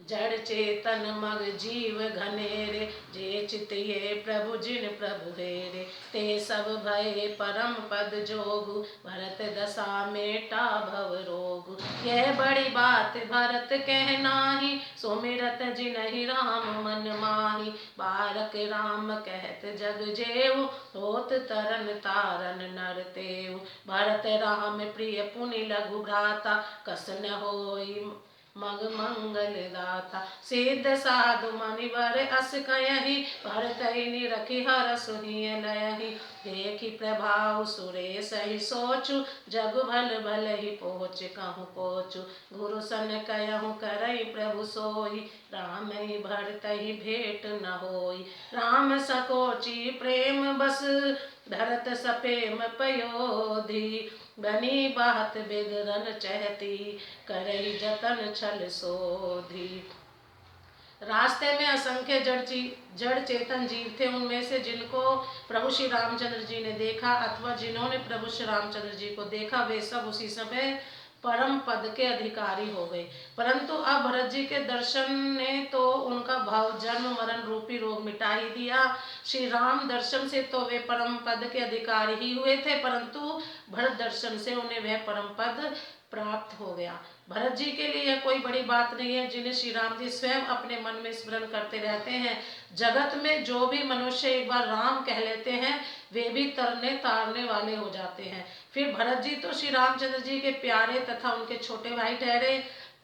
जड़ चेतन मग जीव घनेरे, जे चित ये प्रभु जिन प्रभु हेरे। ते सब भय परम पद जोगु, भरत दशा मेटा भव रोगु। यह बड़ी बात भरत कह नाही, सुमिरत जिनहि राम मन माही। बारक राम कहत जग जेऊ, होत तरन तारन नर तेऊ। भरत राम प्रिय पुनि लघु भ्राता, कस न होई मग मंगल दाता। सिद्ध साधु मनिवर अस कयहि, भरतहि निरखि हरषु हिय लयहि। देखि प्रभाव सुरेश ही सोचु, जग भल भलहि पहुँच कहूँ पोचु। गुरु सन कयहु करई प्रभु सोई, राम ही भरतहि भेंट न होई। राम सकोचि प्रेम बस, भरत सपेम पयोधि। बनी बात बिदरन चहती, करई जतन छल सोधी। रास्ते में असंख्य जड़ चेतन जीव थे। उनमें से जिनको प्रभु श्री रामचंद्र जी ने देखा अथवा जिन्होंने प्रभु श्री रामचंद्र जी को देखा, वे सब उसी समय परम पद के अधिकारी हो गए। परंतु अब भरत जी के दर्शन ने तो उनका भाव जन्म मरण रूपी रोग मिटा ही दिया। श्री राम दर्शन से तो वे परम पद के अधिकारी ही हुए थे, परंतु भरत दर्शन से उन्हें वह परम पद प्राप्त हो गया। भरत जी के लिए यह कोई बड़ी बात नहीं है, जिन्हें श्री राम जी स्वयं अपने मन में स्मरण करते रहते हैं। जगत में जो भी मनुष्य एक बार राम कह लेते हैं, वे भी तरने तारने वाले हो जाते हैं। फिर भरत जी तो श्री रामचंद्र जी के प्यारे तथा उनके छोटे भाई ठहरे,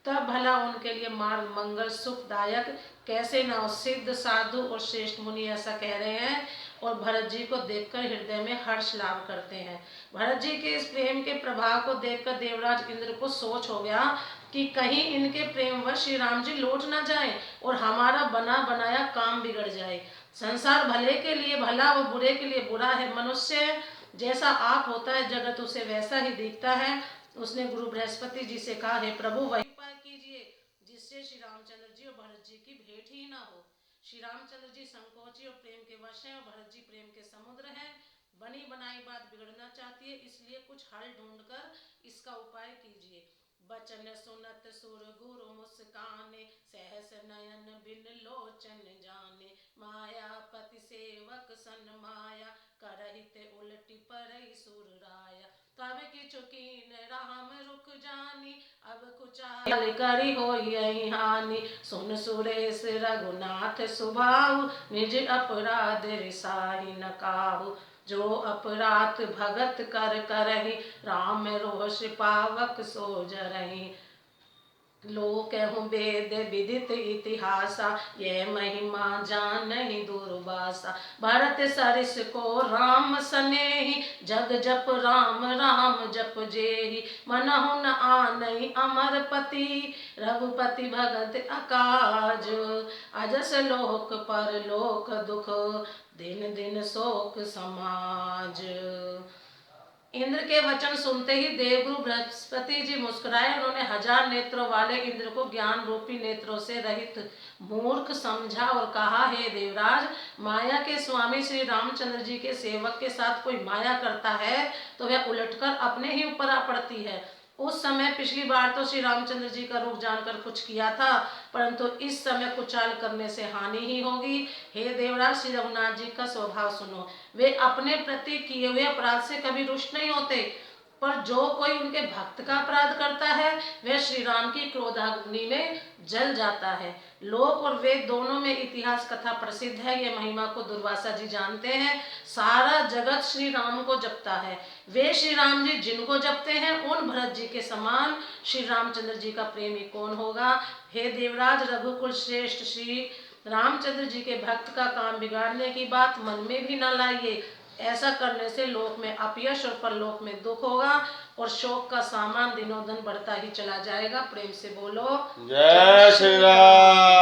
तब भला उनके लिए मार्ग मंगल सुखदायक कैसे न हो। सिद्ध साधु और श्रेष्ठ मुनि ऐसा कह रहे हैं और भरत जी को देखकर हृदय में हर्ष लाभ करते हैं। भरत जी के इस प्रेम के प्रभाव को देखकर देवराज इंद्र को सोच हो गया कि कहीं इनके प्रेमवश श्री राम जी लौट न जाएं और हमारा बना बनाया काम बिगड़ जाए। संसार भले के लिए भला और बुरे के लिए बुरा है। मनुष्य जैसा आप होता है, जगत उसे वैसा ही दिखता है। उसने गुरु बृहस्पति जी से कहा, हे प्रभु वही उपाय कीजिए जिससे श्री रामचंद्र जी और भरत जी की भेंट ही ना हो। श्री रामचंद्र जी संकोची और प्रेम के वश हैं और भरत जी प्रेम के समुद्र हैं। बनी बनाई बात बिगड़ना चाहती है, इसलिए कुछ हल ढूंढकर इसका उपाय कीजिए। बचन सुनत सुर गुरु मुस्काने, सहस नयन बिन लोचन जाने। मायापति सेवक सन माया, करहित उलटी परई सुर राया। तब किछु कीन राम रुख जानी, अब कुचाल करी होई हानि। सुन सुरेश रघुनाथ सुभाऊ, निज अपराध रिसाही न काहू। जो अपराध भगत कर करही, राम रोष पावक सो जरही। लोक कहूँ वेद विदित इतिहासा, यह महिमा जानहि दुर्वासा। भरत सरिस को राम सनेही, जग जप राम राम जप जेहि। मनहु न आनहि अमरपति, रघुपति भगत अकाज। अजस लोक परलोक दुख, दिन दिन शोक समाज। इंद्र के वचन सुनते ही देवगुरु बृहस्पति जी मुस्कुराए। उन्होंने 1000 नेत्रों वाले इंद्र को ज्ञान रूपी नेत्रों से रहित मूर्ख समझा और कहा, हे देवराज, माया के स्वामी श्री रामचंद्र जी के सेवक के साथ कोई माया करता है तो वह उलटकर अपने ही ऊपर आ पड़ती है। उस समय पिछली बार तो श्री रामचंद्र जी का रूप जानकर कुछ किया था, परंतु इस समय कुचाल करने से हानि ही होगी। हे देवराज, श्री रघुनाथ जी का स्वभाव सुनो। वे अपने प्रति किए हुए अपराध से कभी रुष्ट नहीं होते, पर जो कोई उनके भक्त का अपराध करता है वह श्री राम की क्रोधाग्नि में जल जाता है। लोक और वेद दोनों में इतिहास कथा प्रसिद्ध है। ये महिमा को दुर्वासा जी जानते हैं। सारा जगत श्री राम को जपता है। वे श्री राम जी जिनको जपते हैं, उन भरत जी के समान श्री रामचंद्र जी का प्रेमी कौन होगा। हे देवराज, रघुकुल श्रेष्ठ श्री रामचंद्र जी के भक्त का काम बिगाड़ने की बात मन में भी न लाइए। ऐसा करने से लोक में अपयश और परलोक में दुख होगा और शोक का सामान दिनों दिन बढ़ता ही चला जाएगा। प्रेम से बोलो, जय श्री राम।